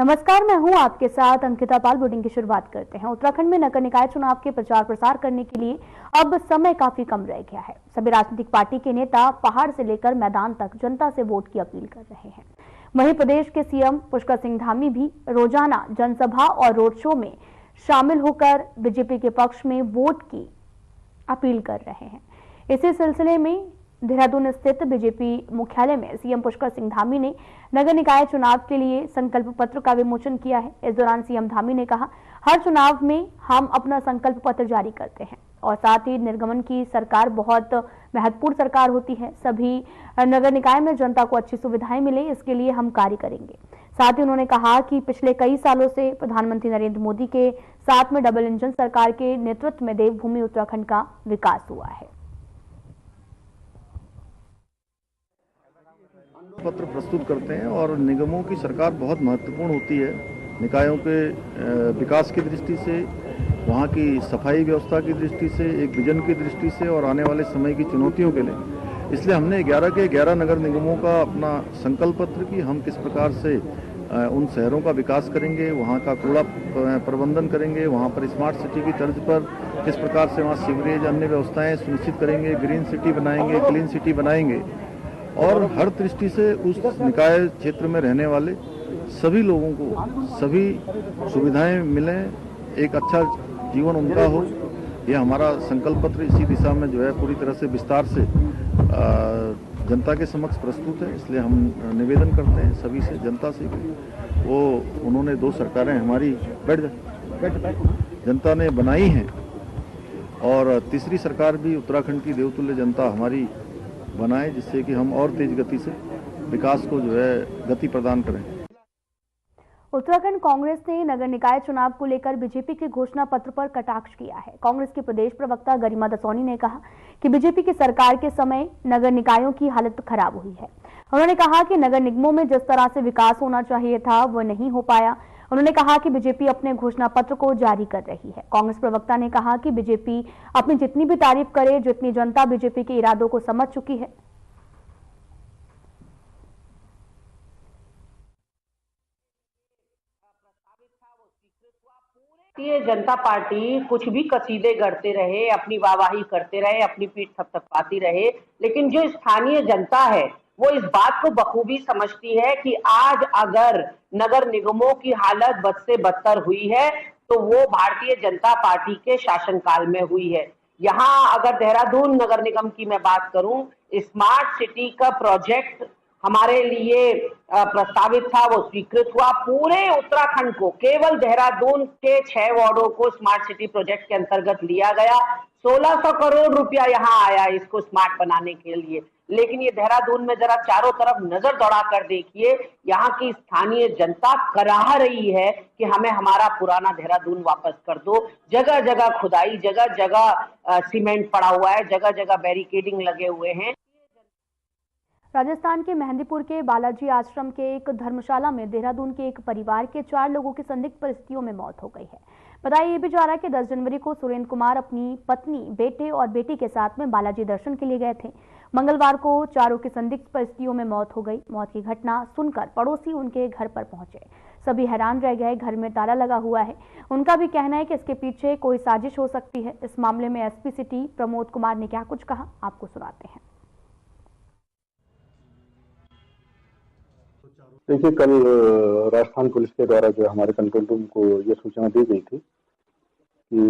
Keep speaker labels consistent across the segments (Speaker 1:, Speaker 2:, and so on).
Speaker 1: नमस्कार, मैं हूं आपके साथ अंकिता पाल। बुलेटिन की शुरुआत करते हैं। उत्तराखंड में नगर निकाय चुनाव के प्रचार प्रसार करने के लिए अब समय काफी कम रह गया है। सभी राजनीतिक पार्टी के नेता पहाड़ से लेकर मैदान तक जनता से वोट की अपील कर रहे हैं। वहीं प्रदेश के सीएम पुष्कर सिंह धामी भी रोजाना जनसभा और रोड शो में शामिल होकर बीजेपी के पक्ष में वोट की अपील कर रहे हैं। इसी सिलसिले में देहरादून स्थित बीजेपी मुख्यालय में सीएम पुष्कर सिंह धामी ने नगर निकाय चुनाव के लिए संकल्प पत्र का विमोचन किया है। इस दौरान सीएम धामी ने कहा, हर चुनाव में हम अपना संकल्प पत्र जारी करते हैं और साथ ही निर्गमन की सरकार बहुत महत्वपूर्ण सरकार होती है। सभी नगर निकाय में जनता को अच्छी सुविधाएं मिले, इसके लिए हम कार्य करेंगे। साथ ही उन्होंने कहा कि पिछले कई सालों से प्रधानमंत्री नरेंद्र मोदी के साथ में डबल इंजन सरकार के नेतृत्व में देवभूमि उत्तराखंड का विकास हुआ है।
Speaker 2: पत्र प्रस्तुत करते हैं और निगमों की सरकार बहुत महत्वपूर्ण होती है निकायों के विकास की दृष्टि से, वहाँ की सफाई व्यवस्था की दृष्टि से, एक विजन की दृष्टि से और आने वाले समय की चुनौतियों के लिए। इसलिए हमने 11 के 11 नगर निगमों का अपना संकल्प पत्र कि हम किस प्रकार से उन शहरों का विकास करेंगे, वहाँ का कूड़ा प्रबंधन करेंगे, वहाँ पर स्मार्ट सिटी की तर्ज पर किस प्रकार से वहाँ सीवरेज अन्य व्यवस्थाएं सुनिश्चित करेंगे, ग्रीन सिटी बनाएंगे, क्लीन सिटी बनाएंगे और हर दृष्टि से उस निकाय क्षेत्र में रहने वाले सभी लोगों को सभी सुविधाएं मिलें, एक अच्छा जीवन उनका हो। यह हमारा संकल्प पत्र इसी दिशा में जो है पूरी तरह से विस्तार से जनता के समक्ष प्रस्तुत है। इसलिए हम निवेदन करते हैं सभी से, जनता से, वो उन्होंने 2 सरकारें हमारी जनता ने बनाई हैं और तीसरी सरकार भी उत्तराखंड की देवतुल्य जनता हमारी बनाए, जिससे कि हम और तेज गति से विकास को जो है गति प्रदान करें।
Speaker 1: उत्तराखंड कांग्रेस ने नगर निकाय चुनाव को लेकर बीजेपी के घोषणा पत्र पर कटाक्ष किया है। कांग्रेस के प्रदेश प्रवक्ता गरिमा दसौनी ने कहा कि बीजेपी की सरकार के समय नगर निकायों की हालत खराब हुई है। उन्होंने कहा कि नगर निगमों में जिस तरह से विकास होना चाहिए था वह नहीं हो पाया। उन्होंने कहा कि बीजेपी अपने घोषणा पत्र को जारी कर रही है। कांग्रेस प्रवक्ता ने कहा कि बीजेपी अपनी जितनी भी तारीफ करे, जितनी जनता बीजेपी के इरादों को समझ चुकी है।
Speaker 3: भारतीय जनता पार्टी कुछ भी कसीदे गढ़ते रहे, अपनी वाहवाही करते रहे, अपनी पीठ थपथपाती रहे, लेकिन जो स्थानीय जनता है वो इस बात को बखूबी समझती है कि आज अगर नगर निगमों की हालत बद से बदतर हुई है तो वो भारतीय जनता पार्टी के शासनकाल में हुई है। यहाँ अगर देहरादून नगर निगम की मैं बात करूं, स्मार्ट सिटी का प्रोजेक्ट हमारे लिए प्रस्तावित था, वो स्वीकृत हुआ। पूरे उत्तराखंड को, केवल देहरादून के 6 वार्डों को स्मार्ट सिटी प्रोजेक्ट के अंतर्गत लिया गया। 1600 करोड़ रुपया यहाँ आया इसको स्मार्ट बनाने के लिए। लेकिन ये देहरादून में जरा चारों तरफ नजर दौड़ा कर देखिए, यहाँ की स्थानीय जनता कराह रही है कि हमें हमारा पुराना देहरादून वापस कर दो। जगह जगह खुदाई, जगह जगह सीमेंट पड़ा हुआ है, जगह जगह बैरिकेडिंग लगे हुए हैं।
Speaker 1: राजस्थान के मेहंदीपुर के बालाजी आश्रम के एक धर्मशाला में देहरादून के एक परिवार के 4 लोगों की संदिग्ध परिस्थितियों में मौत हो गई है। बताया ये भी जा रहा है कि 10 जनवरी को सुरेंद्र कुमार अपनी पत्नी, बेटे और बेटी के साथ में बालाजी दर्शन के लिए गए थे। मंगलवार को चारों की संदिग्ध परिस्थितियों में मौत हो गई। मौत की घटना सुनकर पड़ोसी उनके घर पर पहुंचे। सभी हैरान रह गए। घर में ताला लगा हुआ है। उनका भी कहना है कि इसके पीछे कोई साजिश हो सकती है। इस मामले में एसपी सिटी प्रमोद कुमार ने क्या कुछ कहा, आपको सुनाते हैं।
Speaker 4: देखिए, कल राजस्थान पुलिस के द्वारा जो हमारे कंट्रोल रूम को ये सूचना दी गई थी कि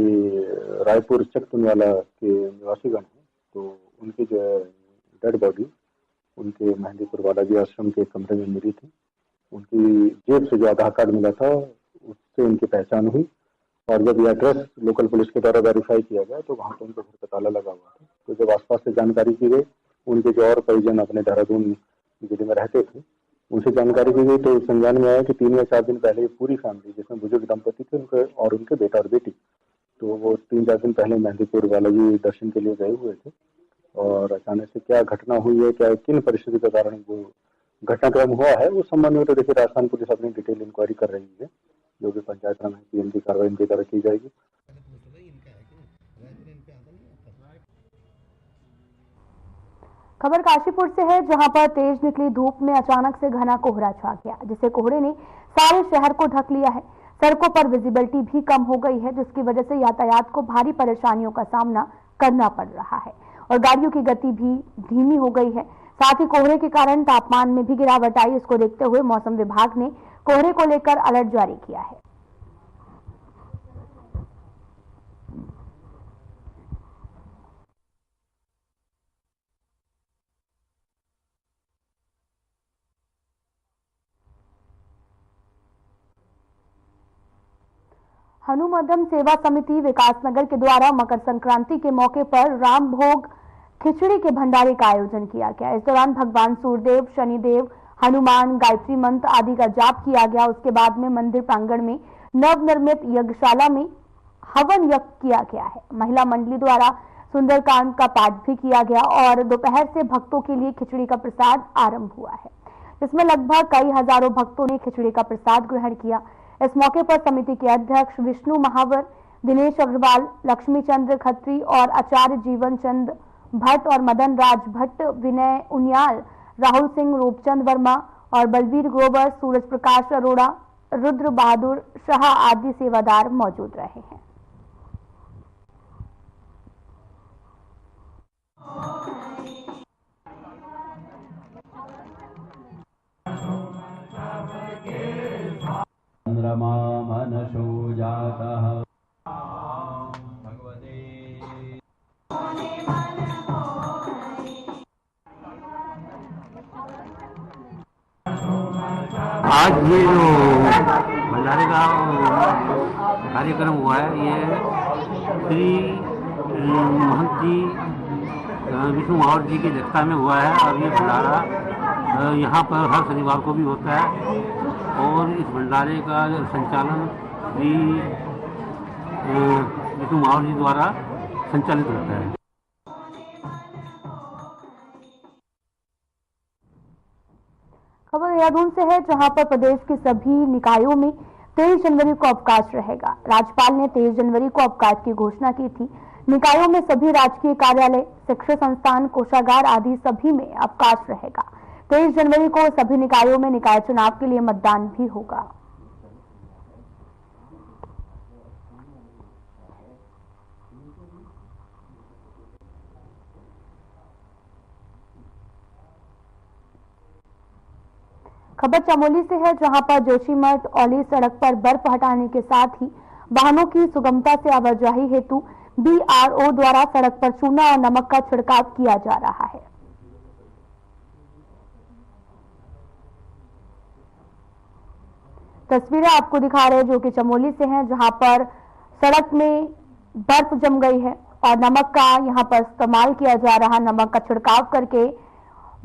Speaker 4: रायपुर चकतुनवाला के निवासीगण हैं, तो उनकी जो है डेड बॉडी उनके मेहंदीपुर बालाजी आश्रम के कमरे में मिली थी। उनकी जेब से जो आधार कार्ड मिला था उससे उनकी पहचान हुई और जब ये एड्रेस लोकल पुलिस के द्वारा वेरीफाई किया गया तो वहाँ पर उनके घर का ताला लगा हुआ था। तो जब आसपास से जानकारी की गई, उनके जो और परिजन अपने देहरादून जिले में रहते थे उनसे जानकारी की गई तो संज्ञान में आया कि 3 या 4 दिन पहले पूरी फैमिली, जिसमें बुजुर्ग दंपति थे उनके और उनके बेटा और बेटी, तो वो 3-4 दिन पहले मेहंदीपुर बालाजी दर्शन के लिए गए हुए थे और अचानक से क्या घटना हुई है, क्या किन परिस्थिति के कारण जो घटनाक्रम हुआ है उस संबंध में तो देखिए राजस्थान पुलिस अपनी डिटेल इंक्वायरी कर रही है, जो भी पंचायत राज की इनकी कार्रवाई इनकी तरह की जाएगी।
Speaker 1: खबर काशीपुर से है, जहां पर तेज निकली धूप में अचानक से घना कोहरा छा गया, जिससे कोहरे ने सारे शहर को ढक लिया है। सड़कों पर विजिबिलिटी भी कम हो गई है, जिसकी वजह से यातायात को भारी परेशानियों का सामना करना पड़ रहा है और गाड़ियों की गति भी धीमी हो गई है। साथ ही कोहरे के कारण तापमान में भी गिरावट आई। इसको देखते हुए मौसम विभाग ने कोहरे को लेकर अलर्ट जारी किया है। हनुमदम सेवा समिति विकासनगर के द्वारा मकर संक्रांति के मौके पर राम भोग खिचड़ी के भंडारे का आयोजन किया गया। इस दौरान भगवान सूर्यदेव, शनिदेव, हनुमान, गायत्री मंत्र आदि का जाप किया गया। उसके बाद में मंदिर प्रांगण में नवनिर्मित यज्ञशाला में हवन यज्ञ किया गया है। महिला मंडली द्वारा सुंदरकांड का पाठ भी किया गया और दोपहर से भक्तों के लिए खिचड़ी का प्रसाद आरंभ हुआ है, जिसमें लगभग कई हजारों भक्तों ने खिचड़ी का प्रसाद ग्रहण किया। इस मौके पर समिति के अध्यक्ष विष्णु महावर, दिनेश अग्रवाल, लक्ष्मी चंद्र खत्री और आचार्य जीवन चंद भट्ट और मदन राज भट्ट, विनय उनियाल, राहुल सिंह, रूपचंद वर्मा और बलवीर ग्रोवर, सूरज प्रकाश अरोड़ा, रुद्र बहादुर शाह आदि सेवादार मौजूद रहे हैं।
Speaker 5: चंद्रमा मनसो जातः भगवते आज ये जो भंडारे का कार्यक्रम हुआ है, ये श्री महंत जी विष्णु महावर जी की अध्यक्षता में हुआ है और ये भंडारा यहाँ पर हर शनिवार को भी होता है और इस भंडारे का संचालन श्री विष्णु महावर जी द्वारा संचालित होता है।
Speaker 1: खबर देहरादून से है, जहां पर प्रदेश के सभी निकायों में 23 जनवरी को अवकाश रहेगा। राज्यपाल ने 23 जनवरी को अवकाश की घोषणा की थी। निकायों में सभी राजकीय कार्यालय, शिक्षा संस्थान, कोषागार आदि सभी में अवकाश रहेगा। 23 जनवरी को सभी निकायों में निकाय चुनाव के लिए मतदान भी होगा। खबर चमोली से है, जहां पर जोशीमठ औली सड़क पर बर्फ हटाने के साथ ही वाहनों की सुगमता से आवाजाही हेतु BRO द्वारा सड़क पर चूना और नमक का छिड़काव किया जा रहा है। तस्वीरें आपको दिखा रहे हैं जो कि चमोली से हैं, जहां पर सड़क में बर्फ जम गई है और नमक का यहां पर इस्तेमाल किया जा रहा है। नमक का छिड़काव करके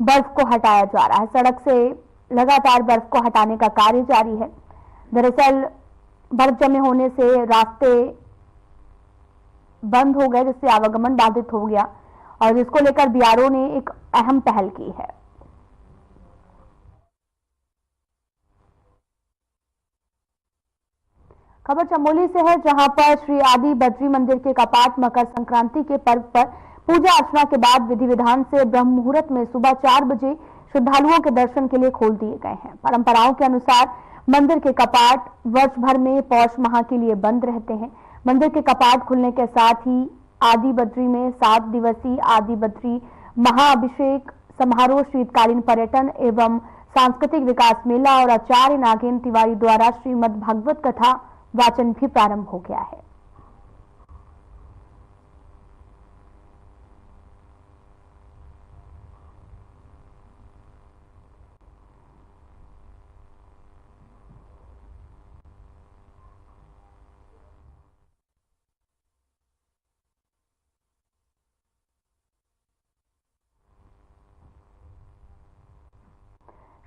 Speaker 1: बर्फ को हटाया जा रहा है। सड़क से लगातार बर्फ को हटाने का कार्य जारी है। दरअसल बर्फ जमे होने से रास्ते बंद हो गए, जिससे आवागमन बाधित हो गया और जिसको लेकर BRO ने एक अहम पहल की है। खबर चमोली से है, जहां पर श्री आदि बद्री मंदिर के कपाट मकर संक्रांति के पर्व पर पूजा अर्चना के बाद विधि विधान से ब्रह्म मुहूर्त में सुबह 4 बजे श्रद्धालुओं के दर्शन के लिए खोल दिए गए हैं। परंपराओं के अनुसार मंदिर के कपाट वर्ष भर में पौष माह के लिए बंद रहते हैं। मंदिर के कपाट खुलने के साथ ही आदि बद्री में 7 दिवसीय आदि बद्री महाअभिषेक समारोह, शीतकालीन पर्यटन एवं सांस्कृतिक विकास मेला और आचार्य नागेंद्र तिवारी द्वारा श्रीमद् भागवत कथा वाचन भी प्रारंभ हो गया है।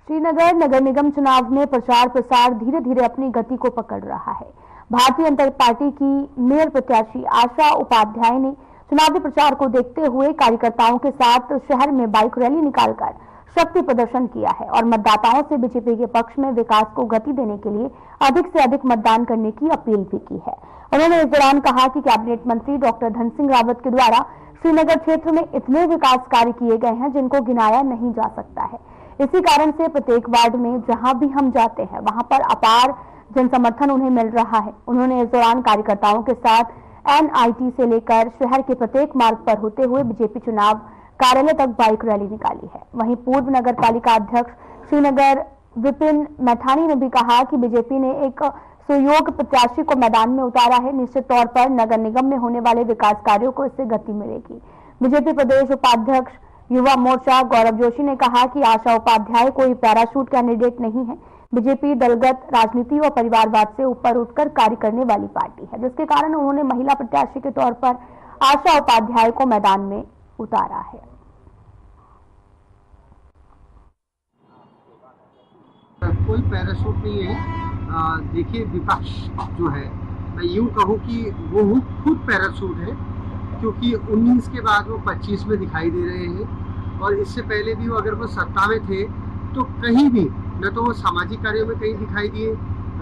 Speaker 1: श्रीनगर नगर निगम चुनाव में प्रचार प्रसार धीरे धीरे अपनी गति को पकड़ रहा है। भारतीय जनता पार्टी की मेयर प्रत्याशी आशा उपाध्याय ने चुनावी प्रचार को देखते हुए कार्यकर्ताओं के साथ शहर में बाइक रैली निकालकर शक्ति प्रदर्शन किया है और मतदाताओं से बीजेपी के पक्ष में विकास को गति देने के लिए अधिक से अधिक मतदान करने की अपील भी की है। उन्होंने इस दौरान कहा कि कैबिनेट मंत्री डॉक्टर धन सिंह रावत के द्वारा श्रीनगर क्षेत्र में इतने विकास कार्य किए गए हैं जिनको गिनाया नहीं जा सकता है। इसी कारण से प्रत्येक वार्ड में जहां भी हम जाते हैं वहां पर अपार जन समर्थन उन्हें मिल रहा है। उन्होंने इस दौरान कार्यकर्ताओं के साथ NIT से लेकर शहर के प्रत्येक मार्ग पर होते हुए बीजेपी चुनाव कार्यालय तक बाइक रैली निकाली है। वहीं पूर्व नगर पालिका अध्यक्ष श्रीनगर विपिन मैथानी ने भी कहा कि बीजेपी ने एक सुयोग्य प्रत्याशी को मैदान में उतारा है। निश्चित तौर पर नगर निगम में होने वाले विकास कार्यों को इससे गति मिलेगी। बीजेपी प्रदेश उपाध्यक्ष युवा मोर्चा गौरव जोशी ने कहा कि आशा उपाध्याय कोई पैराशूट कैंडिडेट नहीं है। बीजेपी दलगत राजनीति और परिवारवाद से ऊपर उठकर कार्य करने वाली पार्टी है, जिसके कारण उन्होंने महिला प्रत्याशी के तौर पर आशा उपाध्याय को मैदान में उतारा है।
Speaker 6: कोई पैराशूट नहीं है। देखिए, विपक्ष जो है, मैं यूं कहूं कि वो खुद पैराशूट है, क्योंकि 19 के बाद वो 25 में दिखाई दे रहे हैं और इससे पहले भी वो अगर वो सत्ता में थे तो कहीं भी न तो वो सामाजिक कार्यों में कहीं दिखाई दिए,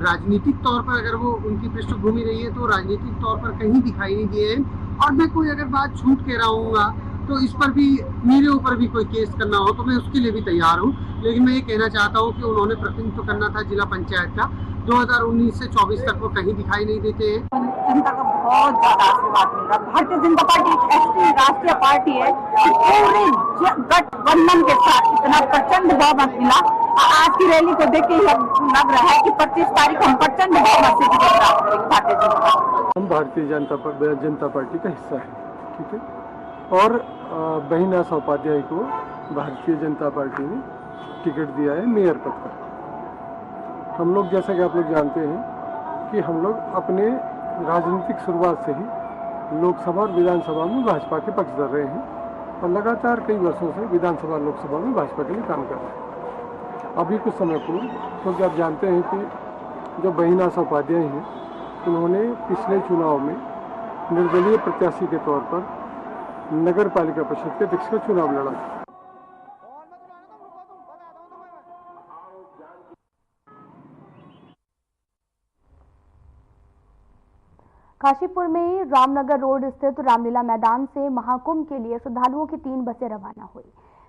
Speaker 6: राजनीतिक तौर पर अगर वो उनकी पृष्ठभूमि रही है तो राजनीतिक तौर पर कहीं दिखाई नहीं दिए हैं। और मैं कोई अगर बात झूठ कह रहा हूँगा तो इस पर भी, मेरे ऊपर भी कोई केस करना हो तो मैं उसके लिए भी तैयार हूँ। लेकिन मैं ये कहना चाहता हूँ कि उन्होंने प्रतिनिधित्व करना था जिला पंचायत का, 2019 से 24 तक वो कहीं दिखाई नहीं देते हैं।
Speaker 7: जनता का बहुत ज्यादा आशीर्वाद मिल रहा है। भारतीय जनता पार्टी एक ऐसी राष्ट्रीय पार्टी है कि पूरे गठबंधन के साथ इतना प्रचंड बहुमत मिला। आज की रैली को देख के लग रहा है कि 25 तारीख हम प्रचंड बहुमत से विजय प्राप्त करेंगे भारतीय जनता पार्टी।
Speaker 8: हम भारतीय जनता पार्टी का हिस्सा है, ठीक है, और बहन आशा उपाध्याय को भारतीय जनता पार्टी ने टिकट दिया है मेयर पद पर। हम लोग, जैसा कि आप लोग जानते हैं कि हम लोग अपने राजनीतिक शुरुआत से ही लोकसभा और विधानसभा में भाजपा के पक्षधर रहे हैं और लगातार कई वर्षों से विधानसभा लोकसभा में भाजपा के लिए काम कर रहे हैं। अभी कुछ समय पूर्व, क्योंकि आप जानते हैं कि जो बहन आशा उपाध्याय हैं, उन्होंने पिछले चुनाव में निर्दलीय प्रत्याशी के तौर पर नगर पालिका परिषद के अध्यक्ष का चुनाव लड़ा था।
Speaker 1: काशीपुर में रामनगर रोड स्थित रामलीला मैदान से महाकुंभ के लिए श्रद्धालुओं की 3 बसें रवाना हुई।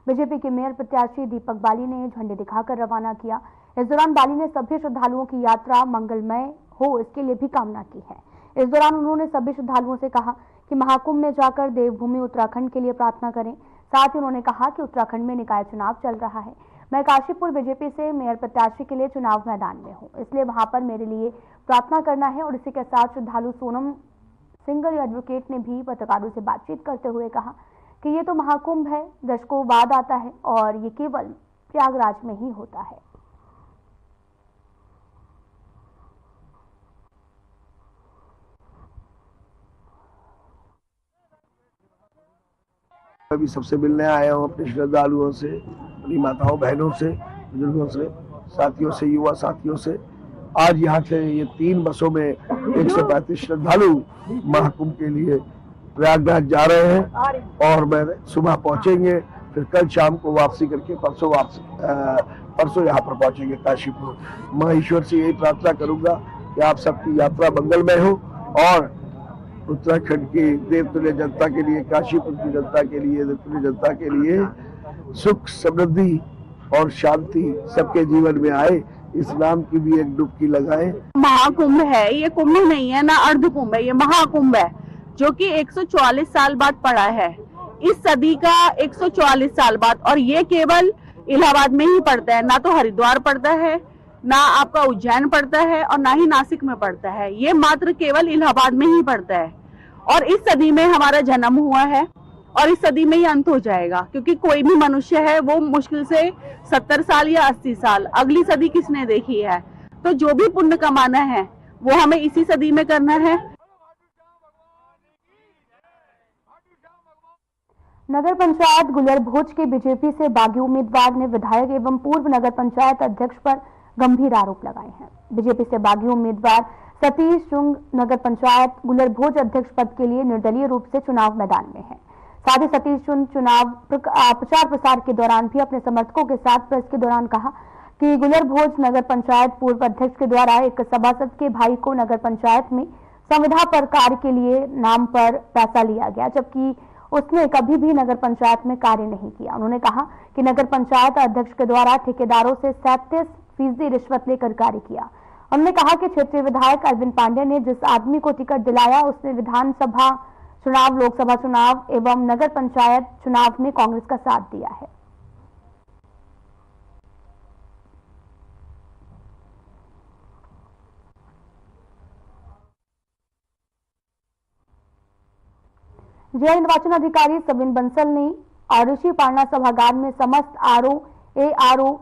Speaker 1: बीजेपी के मेयर प्रत्याशी दीपक बाली ने झंडे दिखाकर रवाना किया। इस दौरान बाली ने सभी श्रद्धालुओं की यात्रा मंगलमय हो, इसके लिए भी कामना की है। इस दौरान उन्होंने सभी श्रद्धालुओं से कहा कि महाकुंभ में जाकर देवभूमि उत्तराखंड के लिए प्रार्थना करें। साथ ही उन्होंने कहा कि उत्तराखंड में निकाय चुनाव चल रहा है। मैं काशीपुर बीजेपी से मेयर प्रत्याशी के लिए चुनाव मैदान में हूं, इसलिए वहां पर मेरे लिए प्रार्थना करना है। और इसी के साथ श्रद्धालु सोनम सिंगल एडवोकेट ने भी पत्रकारों से बातचीत करते हुए कहा कि ये तो महाकुंभ है, दशकों बाद आता है और ये केवल प्रयागराज में ही होता है।
Speaker 9: अभी सबसे मिलने आया हूँ, अपने श्रद्धालुओं से, अपनी माताओं बहनों से, बुजुर्गों से, साथियों से, युवा साथियों से। आज यहाँ से ये 3 बसों में 135 श्रद्धालु महाकुंभ के लिए प्रयागराज जा रहे हैं और मैं सुबह पहुंचेंगे, फिर कल शाम को वापसी करके परसों यहाँ पर पहुंचेंगे काशीपुर। मैं ईश्वर से यही प्रार्थना करूंगा कि आप सबकी यात्रा मंगलमय हो और उत्तराखंड की देवतुल्य जनता के लिए, काशीपुर की जनता के लिए, देवतुल्य जनता के लिए सुख, समृद्धि और शांति सबके जीवन में आए। इस नाम की भी एक डुबकी लगाए।
Speaker 7: महाकुंभ है, ये कुंभ नहीं है ना अर्ध कुंभ है, ये महाकुंभ है जो कि 144 साल बाद पड़ा है, इस सदी का 144 साल बाद। और ये केवल इलाहाबाद में ही पड़ता है, ना तो हरिद्वार पड़ता है, ना आपका उज्जैन पड़ता है और ना ही नासिक में पड़ता है। ये मात्र केवल इलाहाबाद में ही पड़ता है और इस सदी में हमारा जन्म हुआ है और इस सदी में ही अंत हो जाएगा, क्योंकि कोई भी मनुष्य है वो मुश्किल से 70 साल या 80 साल, अगली सदी किसने देखी है। तो जो भी पुण्य कमाना है वो हमें इसी सदी में करना है।
Speaker 1: नगर पंचायत गुलरभोज के बीजेपी से बागी उम्मीदवार ने विधायक एवं पूर्व नगर पंचायत अध्यक्ष पर गंभीर आरोप लगाए हैं। बीजेपी से बागी उम्मीदवार सतीश चुंग नगर पंचायत गुलरभोज अध्यक्ष पद के लिए निर्दलीय रूप से चुनाव मैदान में है। साथ ही सतीश चंद चुनाव प्रचार प्रसार के दौरान भी अपने समर्थकों के साथ प्रेस के दौरान कहा कि गुलर भोज नगर पंचायत पूर्व अध्यक्ष के द्वारा एक सभासद के भाई को नगर पंचायत में संविदा पर कार्य के लिए नाम पर पैसा लिया गया, जबकि उसने कभी भी नगर पंचायत में कार्य नहीं किया। उन्होंने कहा कि नगर पंचायत अध्यक्ष के द्वारा ठेकेदारों से 37% रिश्वत लेकर कार्य किया। उन्होंने कहा कि क्षेत्रीय विधायक अरविंद पांडे ने जिस आदमी को टिकट दिलाया उसने विधानसभा चुनाव, लोकसभा चुनाव एवं नगर पंचायत चुनाव में कांग्रेस का साथ दिया है। जिला निर्वाचन अधिकारी सविन बंसल ने ऋषि पारना सभागार में समस्त आरओ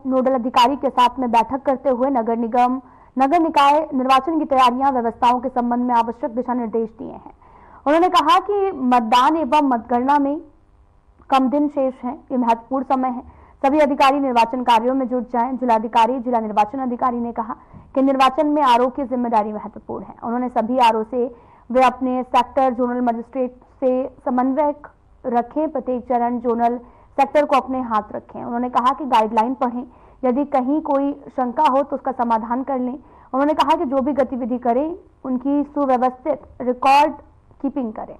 Speaker 1: नोडल अधिकारी के साथ में बैठक करते हुए नगर निकाय निर्वाचन की तैयारियां व्यवस्थाओं के संबंध में आवश्यक दिशा निर्देश दिए हैं। उन्होंने कहा कि मतदान एवं मतगणना में कम दिन शेष हैं, ये महत्वपूर्ण समय है, सभी अधिकारी निर्वाचन कार्यों में जुट जाएं। जिला निर्वाचन अधिकारी ने कहा कि निर्वाचन में आरओ की जिम्मेदारी महत्वपूर्ण है। उन्होंने सभी आरओ से वे अपने सेक्टर जोनल मजिस्ट्रेट से समन्वय रखें, प्रत्येक चरण जोनल सेक्टर को अपने हाथ रखें। उन्होंने कहा कि गाइडलाइन पढ़ें, यदि कहीं कोई शंका हो तो उसका समाधान कर लें। उन्होंने कहा कि जो भी गतिविधि करें उनकी सुव्यवस्थित रिकॉर्ड कीपिंग करें।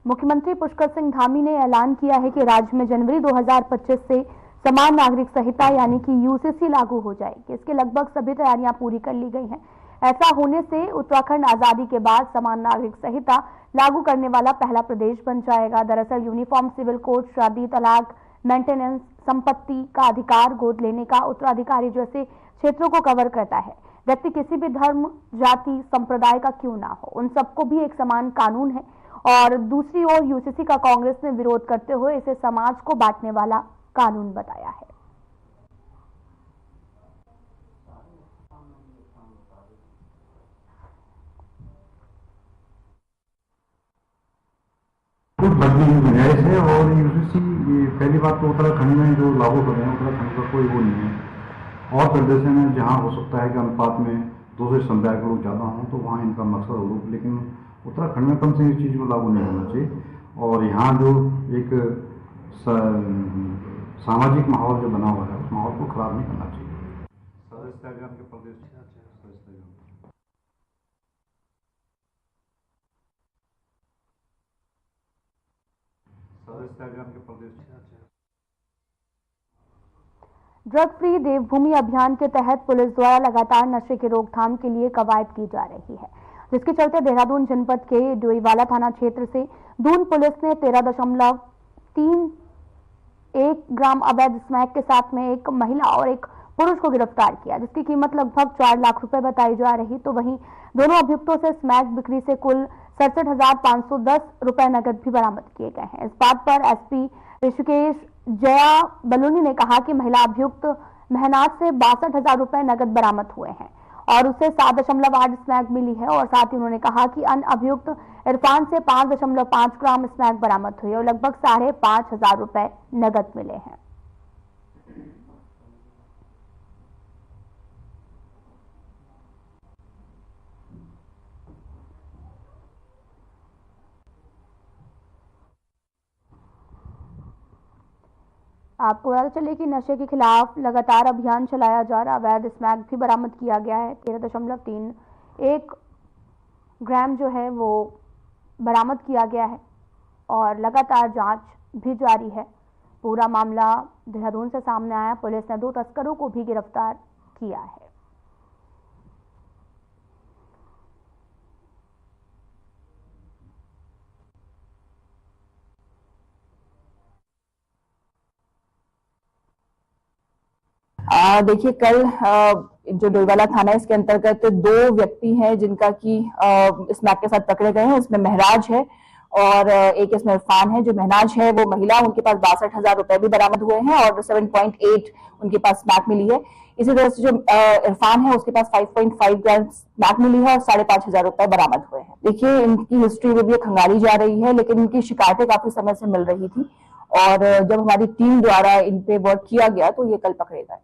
Speaker 1: मुख्यमंत्री पुष्कर सिंह धामी ने ऐलान किया है कि राज्य में जनवरी 2025 से समान नागरिक संहिता यानी कि यूसीसी लागू हो जाएगी। इसके लगभग सभी तैयारियां पूरी कर ली गई हैं। ऐसा होने से उत्तराखंड आजादी के बाद समान नागरिक संहिता लागू करने वाला पहला प्रदेश बन जाएगा। दरअसल यूनिफॉर्म सिविल कोड, शादी, तलाक, मेंटेनेंस, संपत्ति का अधिकार, गोद लेने का उत्तराधिकारी जैसे क्षेत्रों को कवर करता है। व्यक्ति किसी भी धर्म, जाति, संप्रदाय का क्यों ना हो, उन सबको भी एक समान कानून है। और दूसरी ओर यूसीसी का कांग्रेस ने विरोध करते हुए इसे समाज को बांटने वाला कानून बताया है।
Speaker 10: कुछ बदली हुई गुंजाइश है और यूसीसी पहली बात तो उत्तराखंड में जो लागू कर रहे हैं उत्तराखंड का कोई वो नहीं है। और प्रदेशों में जहाँ हो सकता है कि अनुपात में दूसरे समुदाय के लोग ज़्यादा हों तो वहाँ इनका मकसद हो, लेकिन उत्तराखंड में कम से इस चीज़ को लागू नहीं होना चाहिए। और यहाँ जो एक सामाजिक माहौल जो बना हुआ है उस माहौल को खराब नहीं करना चाहिए। सदस्यता अभियान के प्रदेश
Speaker 1: ड्रग फ्री देवभूमि अभियान के तहत पुलिस द्वारा लगातार नशे की रोकथाम के लिए कवायद की जा रही है, जिसके चलते देहरादून जनपद के डोईवाला थाना क्षेत्र से दून पुलिस ने 13.31 ग्राम अवैध स्मैक के साथ में एक महिला और एक पुरुष को गिरफ्तार किया, जिसकी कीमत लगभग 4 लाख रुपए बताई जा रही। तो वहीं दोनों अभियुक्तों से स्मैक बिक्री से कुल 67,510 रुपए नकद भी बरामद किए गए हैं। इस बात पर एसपी ऋषिकेश जया बलूनी ने कहा कि महिला अभियुक्त मेहनाज से 62,000 रुपए नकद बरामद हुए हैं और उसे 7.8 स्मैक मिली है। और साथ ही उन्होंने कहा कि अन्य अभियुक्त इरफान से 5.5 ग्राम स्मैक बरामद हुई और लगभग 5,500 रुपए नकद मिले हैं। आपको पता चले कि नशे के खिलाफ लगातार अभियान चलाया जा रहा, अवैध स्मैक भी बरामद किया गया है। 13.31 ग्राम जो है वो बरामद किया गया है और लगातार जांच भी जारी है। पूरा मामला देहरादून से सामने आया। पुलिस ने 2 तस्करों को भी गिरफ्तार किया है।
Speaker 11: देखिए, कल जो डोईवाला थाना है इसके अंतर्गत 2 व्यक्ति हैं जिनका की स्मैक के साथ पकड़े गए हैं। इसमें महराज है और एक इसमें इरफान है। जो महनाज है वो महिला, उनके पास 62,000 रुपए भी बरामद हुए हैं और 7.8 उनके पास स्मैक मिली है। इसी तरह से जो इरफान है उसके पास 5.5 ग्राम स्मैक मिली है और 5,500 रुपए बरामद हुए हैं। देखिए, इनकी हिस्ट्री में भी खंगाली जा रही है, लेकिन इनकी शिकायतें काफी समय से मिल रही थी और जब हमारी टीम द्वारा इन पे वर्क किया गया तो ये कल पकड़े गए।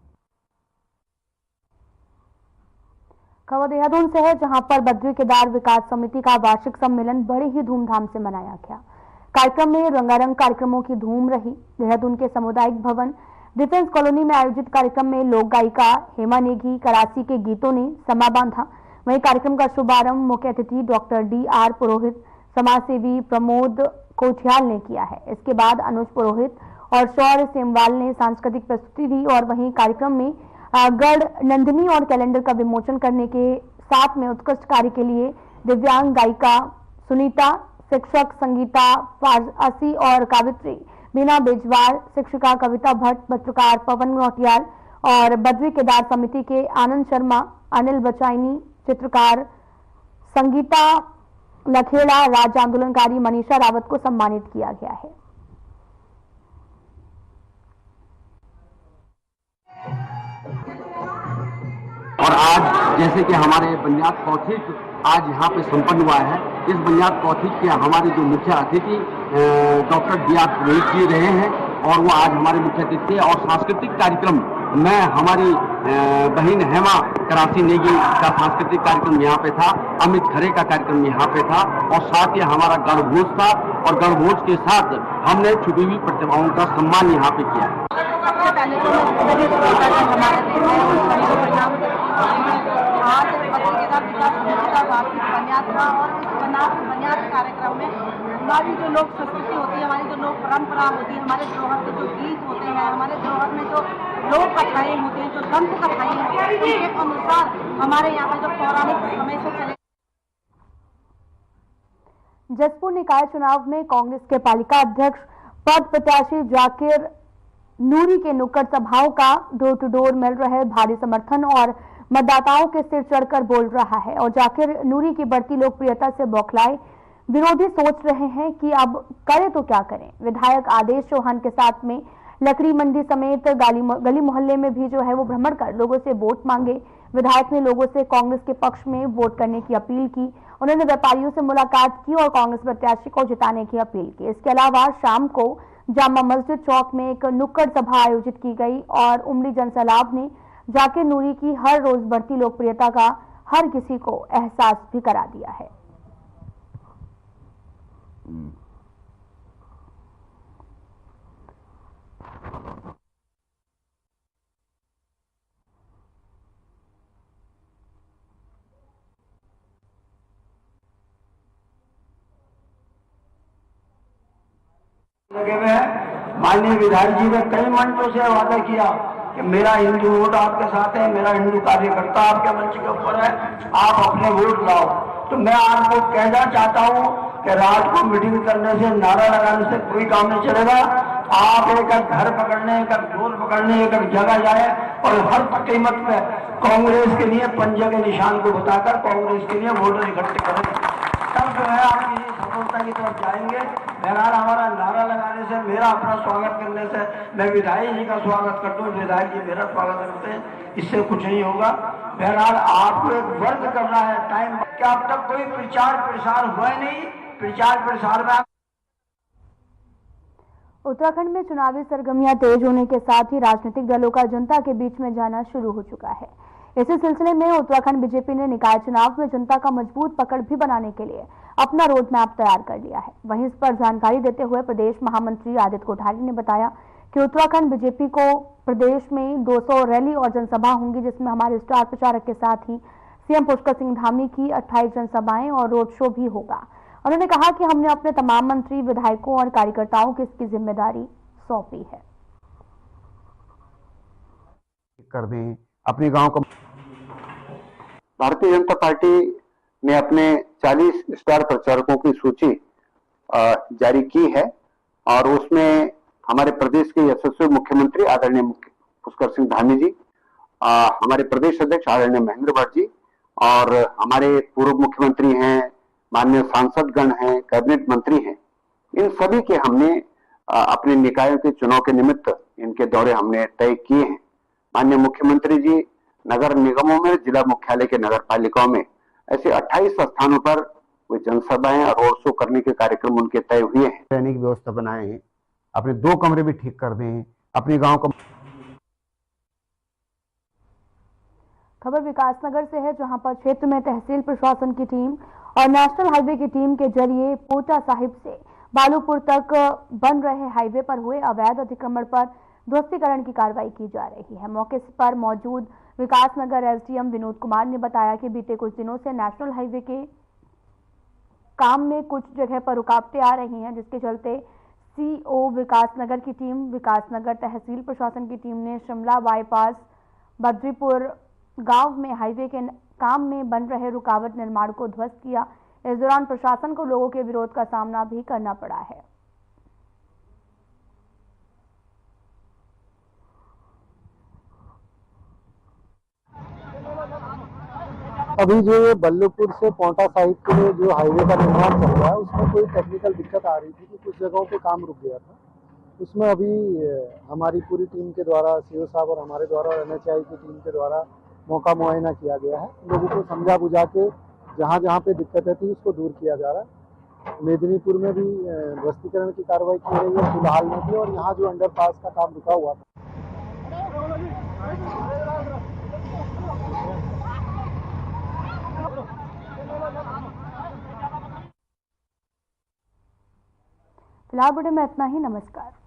Speaker 1: खबर देहरादून से है, जहां पर बद्री केदार विकास समिति का वार्षिक सम्मेलन बड़े ही धूमधाम से मनाया गया। कार्यक्रम में रंगारंग कार्यक्रमों की धूम रही। देहरादून के सामुदायिक भवन डिफेंस कॉलोनी में आयोजित कार्यक्रम में लोक गायिका हेमा नेगी करासी के गीतों ने समा बांधा। वहीं कार्यक्रम का शुभारंभ मुख्य अतिथि डॉक्टर D.R. पुरोहित, समाजसेवी प्रमोद कोठियाल ने किया है। इसके बाद अनुज पुरोहित और शौर्य सेमवाल ने सांस्कृतिक प्रस्तुति दी और वहीं कार्यक्रम में गढ़ नंदिनी और कैलेंडर का विमोचन करने के साथ में उत्कृष्ट कार्य के लिए दिव्यांग गायिका सुनीता, शिक्षक संगीता फारसी और कावित्री बीना बेजवार, शिक्षिका कविता भट्ट, पत्रकार पवन नौटियाल और बद्री केदार समिति के आनंद शर्मा, अनिल बचाइनी, चित्रकार संगीता लखेड़ा, राज्य आंदोलनकारी मनीषा रावत को सम्मानित किया गया है।
Speaker 12: और आज जैसे कि हमारे बनियाद कौथिक आज यहाँ पे संपन्न हुआ है, इस बनियाद कौथिक के हमारे जो मुख्य अतिथि डॉक्टर D.R. पुरोहित जी रहे हैं और वो आज हमारे मुख्य अतिथि और सांस्कृतिक कार्यक्रम में हमारी बहन हेमा करासी नेगी का सांस्कृतिक कार्यक्रम यहाँ पे था, अमित खरे का कार्यक्रम यहाँ पे था और साथ ही हमारा गणभोज था और गणभोज के साथ हमने छुपी हुई प्रतिभाओं का सम्मान यहाँ पे किया है।
Speaker 13: आज बद्री केदार विकास समिति का वार्षिक बनियाद था और इस बनियाद कार्यक्रम में हमारी जो लोक संस्कृति होती है, हमारी जो लोक परंपरा होती है, हमारे धरोहर के जो गीत होते हैं, हमारे धरोहर में जो लोक कथाएं होती हैं, जो दंत कथाएं होती हैं, उनके अनुसार हमारे यहाँ पे जो पौराणिक समय से चले।
Speaker 1: जसपुर निकाय चुनाव में कांग्रेस के पालिका अध्यक्ष पद प्रत्याशी जाकिर नूरी के नुक्कड़ सभाओं का डोर टू डोर मिल रहे भारी समर्थन और मतदाताओं के सिर चढ़कर बोल रहा है और जाकिर नूरी की बढ़ती लोकप्रियता से बौखलाए विरोधी सोच रहे हैं कि अब करें तो क्या करें। विधायक आदेश चौहान के साथ में लकड़ी मंडी समेत गली मोहल्ले में भी जो है वो भ्रमण कर लोगों से वोट मांगे। विधायक ने लोगों से कांग्रेस के पक्ष में वोट करने की अपील की। उन्होंने व्यापारियों से मुलाकात की और कांग्रेस प्रत्याशी को जिताने की अपील की। इसके अलावा शाम को जामा मस्जिद चौक में एक नुक्कड़ सभा आयोजित की गई और उमड़ी जनसैलाब ने जाकिर नूरी की हर रोज बढ़ती लोकप्रियता का हर किसी को एहसास भी करा दिया है।
Speaker 14: लगे हुए हैं। माननीय विधायक जी ने कई मंचों से वादा किया कि मेरा हिंदू वोट आपके साथ है, मेरा हिंदू कार्यकर्ता आपके मंच के ऊपर है, आप अपने वोट लाओ। तो मैं आपको कहना चाहता हूं कि रात को मीटिंग करने से, नारा लगाने से कोई काम नहीं चलेगा। आप एक घर पकड़ने, एक डोर पकड़ने, एक जगह जाए और हर कीमत पे कांग्रेस के लिए पंजे के निशान को बताकर कांग्रेस के लिए वोटर इकट्ठे करें, तब जो है आप सफलता की तरफ जाएंगे। बहरहाल हमारा नारा लगाने से, मेरा अपना स्वागत करने से, मैं विधायक जी का स्वागत करता हूँ, विधायक जी मेरा स्वागत करते हैं, इससे कुछ नहीं होगा। बहरहाल आपको एक वर्क करना है टाइम, क्या अब तक कोई प्रचार प्रसार हुआ ही नहीं। प्रचार प्रसार में
Speaker 1: उत्तराखंड में चुनावी सरगर्मियां तेज होने के साथ ही राजनीतिक दलों का जनता के बीच में जाना शुरू हो चुका है। इसी सिलसिले में उत्तराखंड बीजेपी ने निकाय चुनाव में जनता का मजबूत पकड़ भी बनाने के लिए अपना रोड मैप तैयार कर लिया है। वहीं इस पर जानकारी देते हुए प्रदेश महामंत्री आदित्य कोठारी ने बताया कि उत्तराखंड बीजेपी को प्रदेश में 200 रैली और जनसभा होंगी, जिसमें हमारे स्टार प्रचारक के साथ ही सीएम पुष्कर सिंह धामी की 28 जनसभाएं और रोड शो भी होगा। उन्होंने कहा कि हमने अपने तमाम मंत्री, विधायकों और कार्यकर्ताओं को इसकी जिम्मेदारी सौंपी है।
Speaker 4: कर दें अपने गांव को। भारतीय जनता पार्टी ने अपने 40 स्टार प्रचारकों की सूची जारी की है और उसमें हमारे प्रदेश के यशस्वी मुख्यमंत्री आदरणीय पुष्कर सिंह धामी जी, हमारे प्रदेश अध्यक्ष आदरणीय महेंद्र भट्ट जी और हमारे पूर्व मुख्यमंत्री हैं, माननीय सांसदगण हैं, कैबिनेट मंत्री हैं, इन सभी के हमने अपने निकायों के चुनाव के निमित्त इनके दौरे हमने तय किए हैं। माननीय मुख्यमंत्री जी नगर निगमों में, जिला मुख्यालय के नगर पालिकाओं में ऐसे 28 स्थानों पर वे जनसभाएं और रोड शो करने के कार्यक्रम उनके तय हुए हैं।
Speaker 15: रहने की व्यवस्था बनाए हैं अपने 2 कमरे भी ठीक कर दें, अपने गांव का।
Speaker 1: खबर विकासनगर से है, जहां पर क्षेत्र में तहसील प्रशासन की टीम और नेशनल हाईवे की टीम के जरिए पोटा साहिब से बालूपुर तक बन रहे हाईवे पर हुए अवैध अतिक्रमण पर ध्वस्तीकरण की कार्रवाई की जा रही है। मौके पर मौजूद विकासनगर एसडीएम विनोद कुमार ने बताया कि बीते कुछ दिनों से नेशनल हाईवे के काम में कुछ जगह पर रुकावटें आ रही हैं, जिसके चलते सीओ विकासनगर की टीम, विकासनगर तहसील प्रशासन की टीम ने शिमला बाईपास बद्रीपुर गांव में हाईवे के काम में बन रहे रुकावट निर्माण को ध्वस्त किया। इस दौरान प्रशासन को लोगों के विरोध का सामना भी करना पड़ा है।
Speaker 6: अभी जो ये बल्लभपुर से पोटा साहिब के लिए जो हाईवे का निर्माण चल रहा है, उसमें कोई टेक्निकल दिक्कत आ रही थी कि कुछ जगहों पे काम रुक गया था। उसमें अभी हमारी पूरी टीम के द्वारा, सीओ साहब और हमारे द्वारा और एनएचआई की टीम के द्वारा मौका मुआयना किया गया है। लोगों को समझा बुझा के जहाँ जहाँ पे दिक्कतें थी उसको दूर किया जा रहा है। मेदिनीपुर में भी ध्वस्तीकरण की कार्रवाई की रही है फिलहाल में भी, और यहाँ जो अंडरपास का काम रुका हुआ था।
Speaker 1: फिलहाल बुलेटिन में इतना ही। नमस्कार।